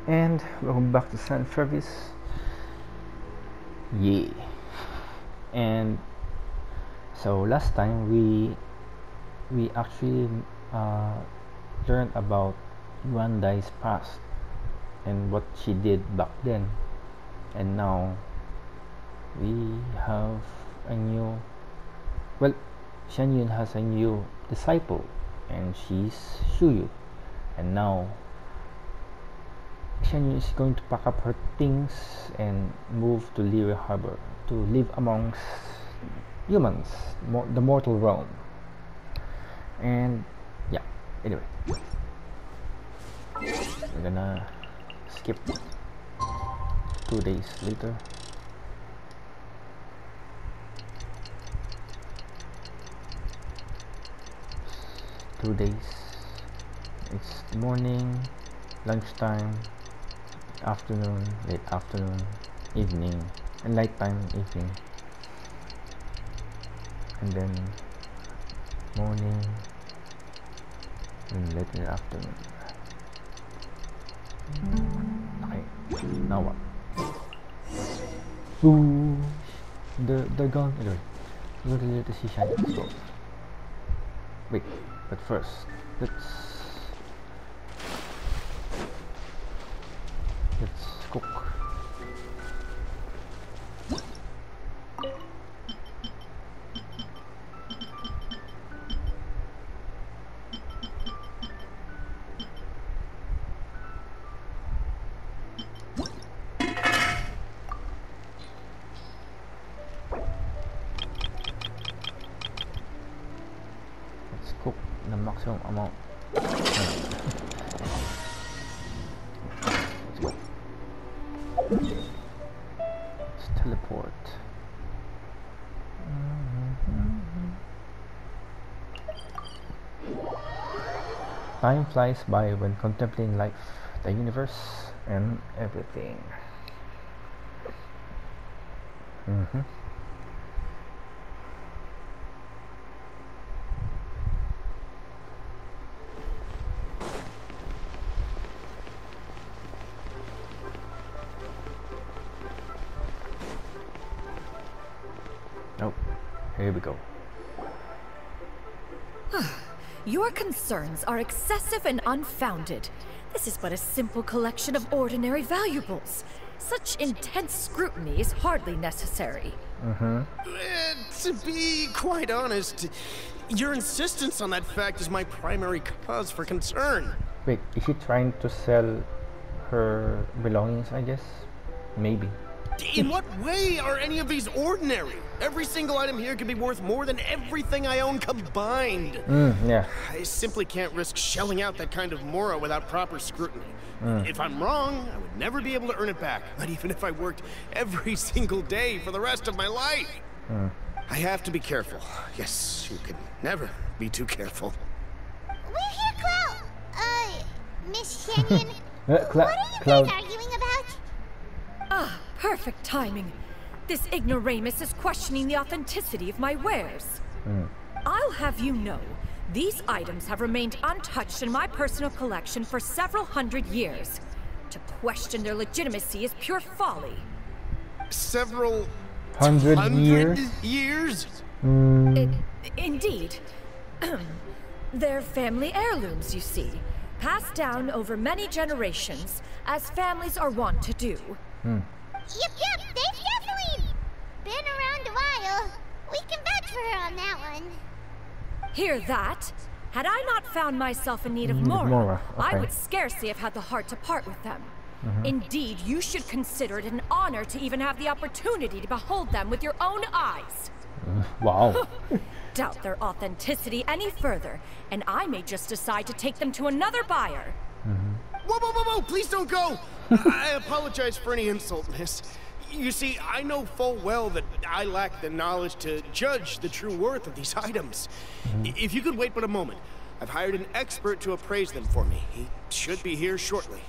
And welcome back to Sun Service. Yeah. And so last time we actually learned about Yuan Dai's past and what she did back then. And now we have a new, well, Xianyun has a new disciple, and she's Shuyu. And now Xianyun is going to pack up her things and move to Lyra Harbor to live amongst humans, the mortal realm. And yeah, anyway, we're gonna skip 2 days later. It's morning, lunchtime, afternoon, late afternoon, evening, and nighttime, evening, and then morning and late in the afternoon. Okay, now what? Ooh, they're gone. Anyway, we're going to see Xianyun Story. Wait, but first, let's cook. Let's cook the maximum amount. Let's teleport. Time flies by when contemplating life, the universe, and everything. Oh, here we go. Your concerns are excessive and unfounded. This is but a simple collection of ordinary valuables. Such intense scrutiny is hardly necessary. To be quite honest, your insistence on that fact is my primary cause for concern. Wait, is she trying to sell her belongings, I guess? Maybe. In what way are any of these ordinary? Every single item here could be worth more than everything I own combined. Yeah. I simply can't risk shelling out that kind of mora without proper scrutiny. If I'm wrong, I would never be able to earn it back, not even if I worked every single day for the rest of my life. I have to be careful. Yes, you can never be too careful. We're here, Cloud. Miss Xianyun. What are you Cloud. guys arguing about? Ah, perfect timing. This ignoramus is questioning the authenticity of my wares. I'll have you know, these items have remained untouched in my personal collection for several hundred years. To question their legitimacy is pure folly. Several Hundred years? Indeed. They're family heirlooms, you see. Passed down over many generations, as families are wont to do. Yep, they've definitely been around a while. We can vouch for her on that one. Hear that? Had I not found myself in need of mora, I would scarcely have had the heart to part with them. Indeed, you should consider it an honor to even have the opportunity to behold them with your own eyes. Wow. Doubt their authenticity any further, and I may just decide to take them to another buyer. Whoa, please don't go! I apologize for any insult, miss. You see, I know full well that I lack the knowledge to judge the true worth of these items. If you could wait but a moment, I've hired an expert to appraise them for me. He should be here shortly.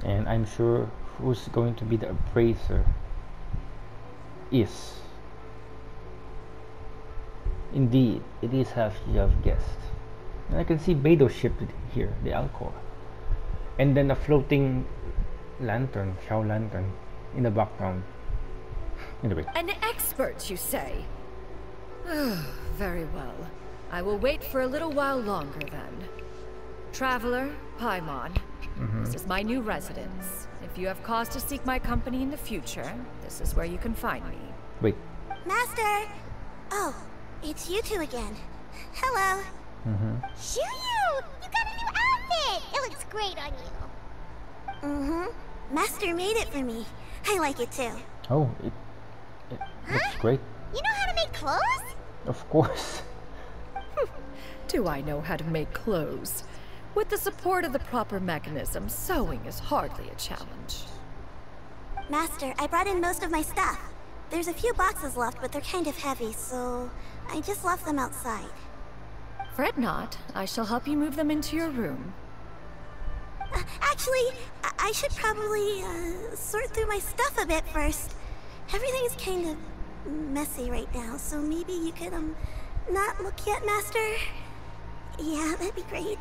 And I'm sure who's going to be the appraiser is. Indeed, it is as you have guessed. And I can see Beidou ship here, the Alcor. and then a floating lantern, Xiao lantern, in the background. Anyway. An expert, you say? Very well. I will wait for a little while longer then. Traveler, Paimon, this is my new residence. If you have cause to seek my company in the future, this is where you can find me. Wait. Master! Oh, it's you two again. Hello. Xianyun! You got a new outfit! It looks great on you. Master made it for me. I like it too. Oh, it looks great. You know how to make clothes? Of course. Do I know how to make clothes? With the support of the proper mechanism, sewing is hardly a challenge. Master, I brought in most of my stuff. There's a few boxes left, but they're kind of heavy, so I just left them outside. Fret not. I shall help you move them into your room. Actually, I should probably sort through my stuff a bit first. Everything's kind of messy right now, so maybe you could not look yet, Master? Yeah, that'd be great.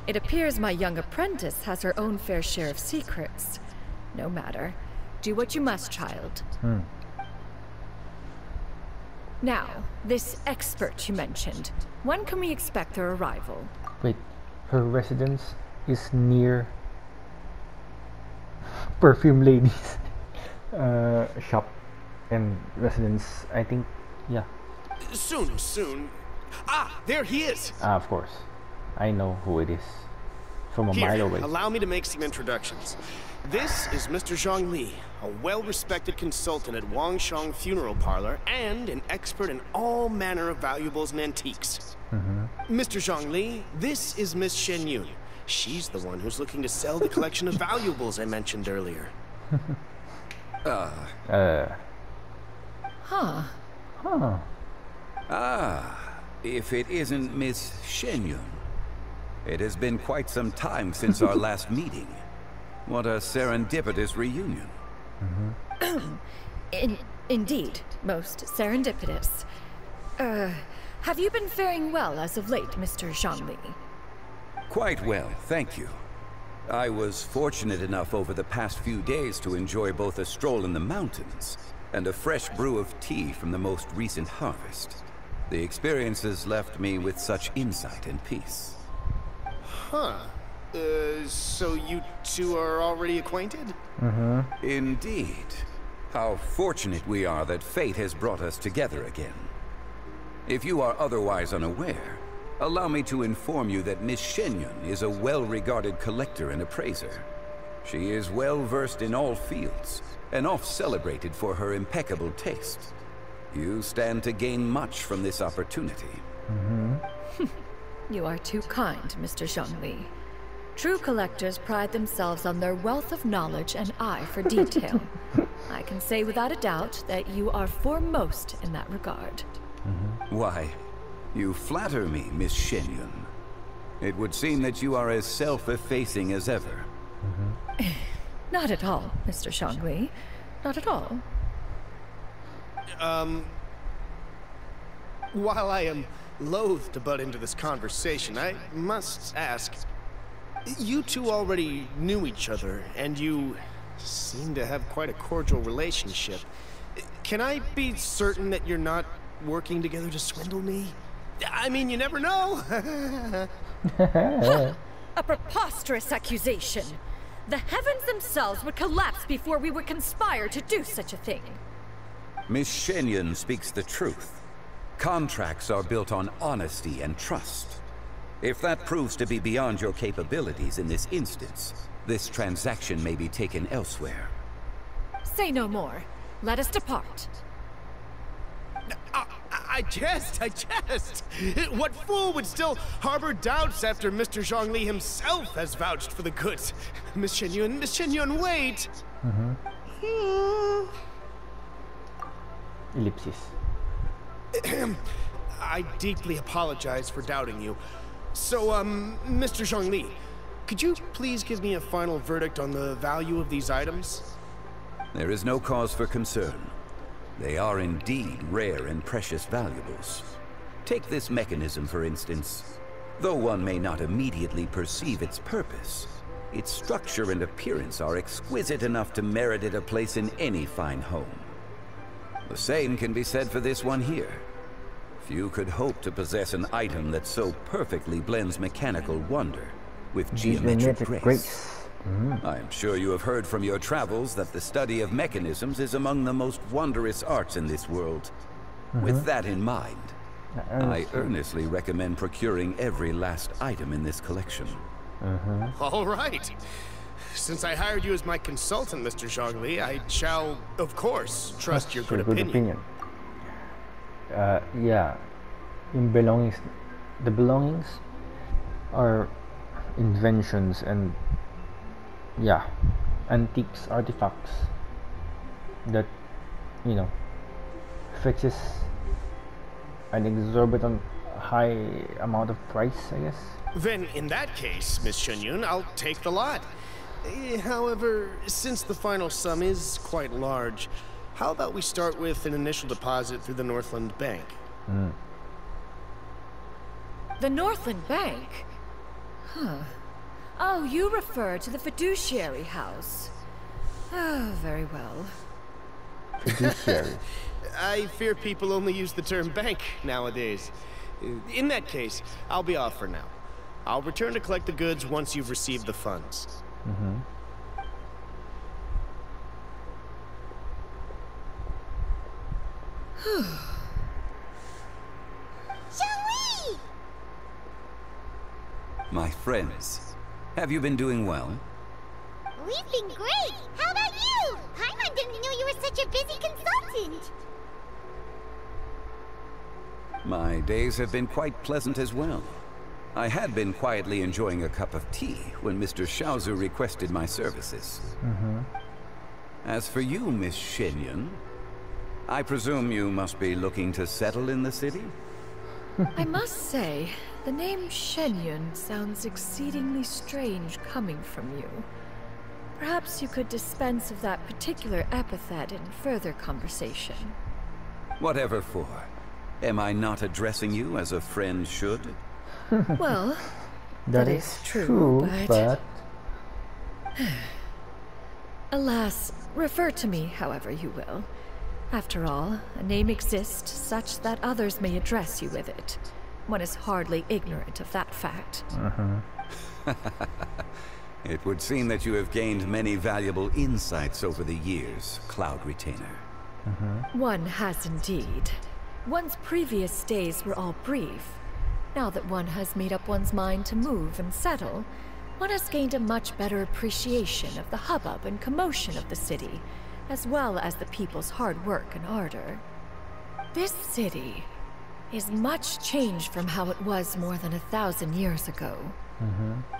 It appears my young apprentice has her own fair share of secrets. No matter. Do what you must, child. Now, this expert you mentioned. When can we expect their arrival? Wait, her residence is near Perfume Lady's shop and residence, I think. Yeah. Soon. Ah, there he is. Of course. I know who it is. From a mile away. Allow me to make some introductions. This is Mr. Zhongli, a well-respected consultant at Wangshang Funeral Parlor and an expert in all manner of valuables and antiques. Mr. Zhongli, this is Miss Xianyun. She's the one who's looking to sell the collection of valuables I mentioned earlier. If it isn't Miss Xianyun. It has been quite some time since our last meeting. What a serendipitous reunion. Indeed, most serendipitous. Have you been faring well as of late, Mr. Zhongli? Quite well, thank you. I was fortunate enough over the past few days to enjoy both a stroll in the mountains and a fresh brew of tea from the most recent harvest. The experiences left me with such insight and peace. So you two are already acquainted? Indeed. How fortunate we are that fate has brought us together again. If you are otherwise unaware, allow me to inform you that Miss Xianyun is a well-regarded collector and appraiser. She is well-versed in all fields, and oft-celebrated for her impeccable taste. You stand to gain much from this opportunity. You are too kind, Mr. Zhongli. True collectors pride themselves on their wealth of knowledge and eye for detail. I can say without a doubt that you are foremost in that regard. Why, you flatter me, Miss Xianyun. It would seem that you are as self-effacing as ever. Not at all, Mr. Zhongli. Not at all. While I am loath to butt into this conversation, I must ask, you two already knew each other, and you seem to have quite a cordial relationship. Can I be certain that you're not working together to swindle me? I mean, you never know. A preposterous accusation. The heavens themselves would collapse before we would conspire to do such a thing. Miss Xianyun speaks the truth. Contracts are built on honesty and trust. If that proves to be beyond your capabilities in this instance, this transaction may be taken elsewhere. Say no more. Let us depart. I jest. What fool would still harbor doubts after Mr. Zhongli himself has vouched for the goods? Miss Xianyun, wait! Ellipsis. I deeply apologize for doubting you. So, Mr. Zhongli, could you please give me a final verdict on the value of these items? There is no cause for concern. They are indeed rare and precious valuables. Take this mechanism, for instance. Though one may not immediately perceive its purpose, its structure and appearance are exquisite enough to merit it a place in any fine home. The same can be said for this one here. Few could hope to possess an item that so perfectly blends mechanical wonder with geometric grace. I am sure you have heard from your travels that the study of mechanisms is among the most wondrous arts in this world. With that in mind, I earnestly recommend procuring every last item in this collection. All right. Since I hired you as my consultant, Mr. Zhongli, I shall, of course, trust your good opinion. Yeah, in belongings, the belongings are inventions and yeah, antiques, artifacts that, you know, fetches an exorbitant high amount of price, I guess. Then, in that case, Miss Xianyun, I'll take the lot. However, since the final sum is quite large, how about we start with an initial deposit through the Northland Bank? The Northland Bank? Huh. Oh, you refer to the fiduciary house. Oh, very well. Fiduciary. I fear people only use the term bank nowadays. In that case, I'll be off for now. I'll return to collect the goods once you've received the funds. Xiangli! My friends, have you been doing well? We've been great! How about you? Paimon didn't know you were such a busy consultant! My days have been quite pleasant as well. I had been quietly enjoying a cup of tea when Mr. Xiaozu requested my services. As for you, Miss Xianyun, I presume you must be looking to settle in the city? I must say, the name Xianyun sounds exceedingly strange coming from you. Perhaps you could dispense of that particular epithet in further conversation. Whatever for. Am I not addressing you as a friend should? Well, that is true, but... Alas, refer to me however you will. After all, a name exists such that others may address you with it. One is hardly ignorant of that fact. It would seem that you have gained many valuable insights over the years, cloudretainer. One has indeed. One's previous stays were all brief. Now that one has made up one's mind to move and settle, one has gained a much better appreciation of the hubbub and commotion of the city, as well as the people's hard work and ardor. This city is much changed from how it was more than 1,000 years ago.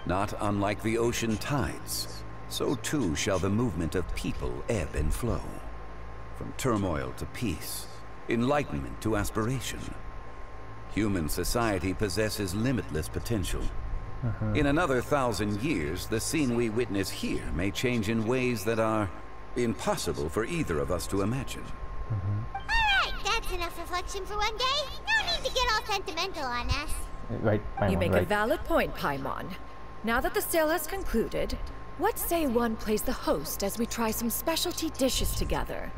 Not unlike the ocean tides, so too shall the movement of people ebb and flow. From turmoil to peace, enlightenment to aspiration. Human society possesses limitless potential. In another 1,000 years, the scene we witness here may change in ways that are impossible for either of us to imagine. Alright, that's enough reflection for one day. No need to get all sentimental on us. Right, Paimon, You make right. a valid point, Paimon. Now that the sale has concluded, what say one plays the host as we try some specialty dishes together?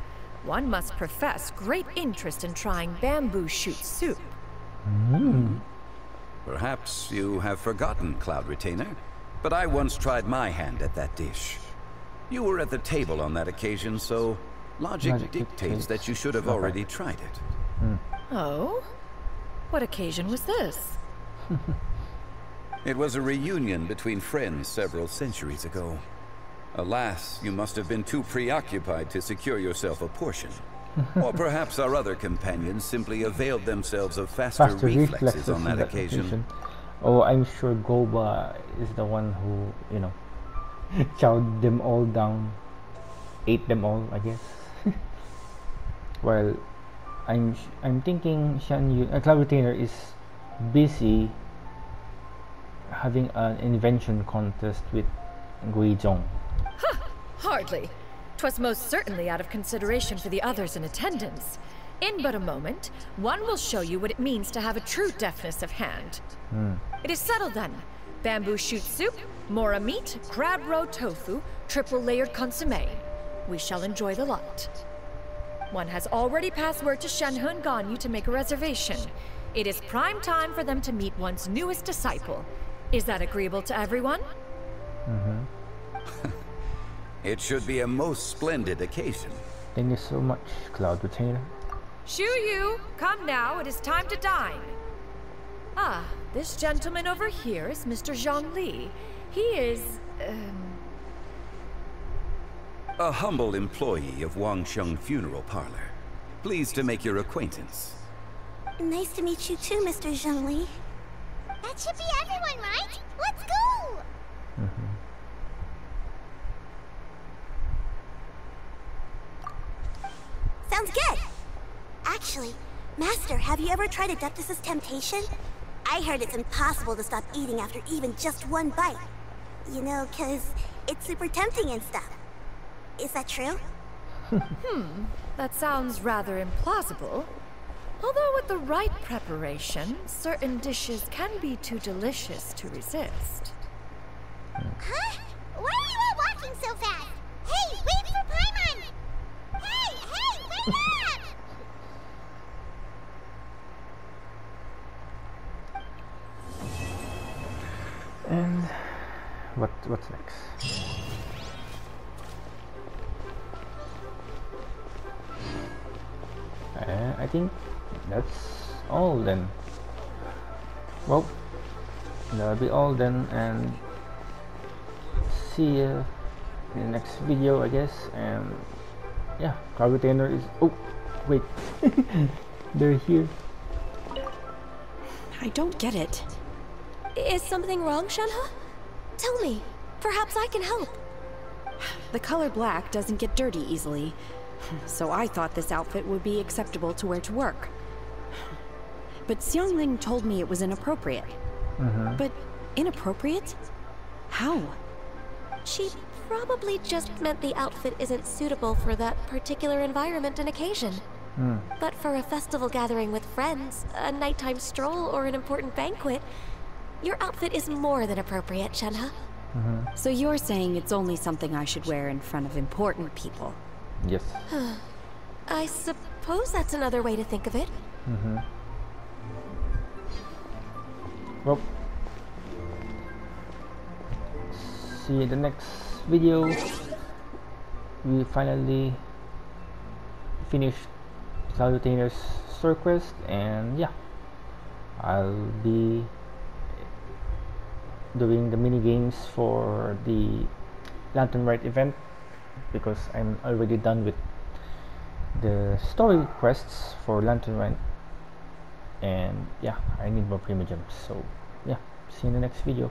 One must profess great interest in trying bamboo shoot soup. Perhaps you have forgotten, cloudretainer, but I once tried my hand at that dish. You were at the table on that occasion, so logic dictates that you should have already tried it. Oh? What occasion was this? It was a reunion between friends several centuries ago. Alas, you must have been too preoccupied to secure yourself a portion. Or perhaps our other companions simply availed themselves of faster reflexes on that occasion. Oh, I'm sure Goba is the one who, you know, chowed them all down, ate them all, I guess. While I'm thinking cloudretainer is busy having an invention contest with Guizhong. Hardly. 'Twas most certainly out of consideration for the others in attendance. In but a moment, one will show you what it means to have a true deftness of hand. It is settled then. Bamboo shoot soup, mora meat, crab roe tofu, triple layered consommé. We shall enjoy the lot. One has already passed word to Xianyun Ganyu to make a reservation. It is prime time for them to meet one's newest disciple. Is that agreeable to everyone? It should be a most splendid occasion. Thank you so much, cloudretainer. Xianyun, come now, it is time to dine. Ah, this gentleman over here is Mr. Zhongli. He is, A humble employee of Wangsheng Funeral Parlor. Pleased to make your acquaintance. Nice to meet you too, Mr. Zhongli. That should be everyone, right? Let's go! Sounds good! Actually, Master, have you ever tried Adeptus' temptation? I heard it's impossible to stop eating after even just one bite. You know, 'cause it's super tempting and stuff. Is that true? That sounds rather implausible. Although with the right preparation, certain dishes can be too delicious to resist. Huh? Why are you all walking so fast? Hey, wait for Paimon! Hey, wait up! And what's next? I think that's all then. Well, that'll be all then, and see you in the next video, I guess. And yeah, cloudretainer is. Oh, wait, they're here. I don't get it. Is something wrong, Shenhe? Tell me. Perhaps I can help. The color black doesn't get dirty easily, so I thought this outfit would be acceptable to wear to work. But Xiangling told me it was inappropriate. But inappropriate? How? She probably just meant the outfit isn't suitable for that particular environment and occasion. But for a festival gathering with friends, a nighttime stroll, or an important banquet, your outfit is more than appropriate, Shenhe. So you're saying it's only something I should wear in front of important people? Yes. I suppose that's another way to think of it. Well, see you in the next video. We finally finished Cloudretainer's Story Quest, and yeah, I'll be doing the mini games for the Lantern Rite event because I'm already done with the story quests for Lantern Rite, and yeah, I need more Prima Gems. So yeah, see you in the next video.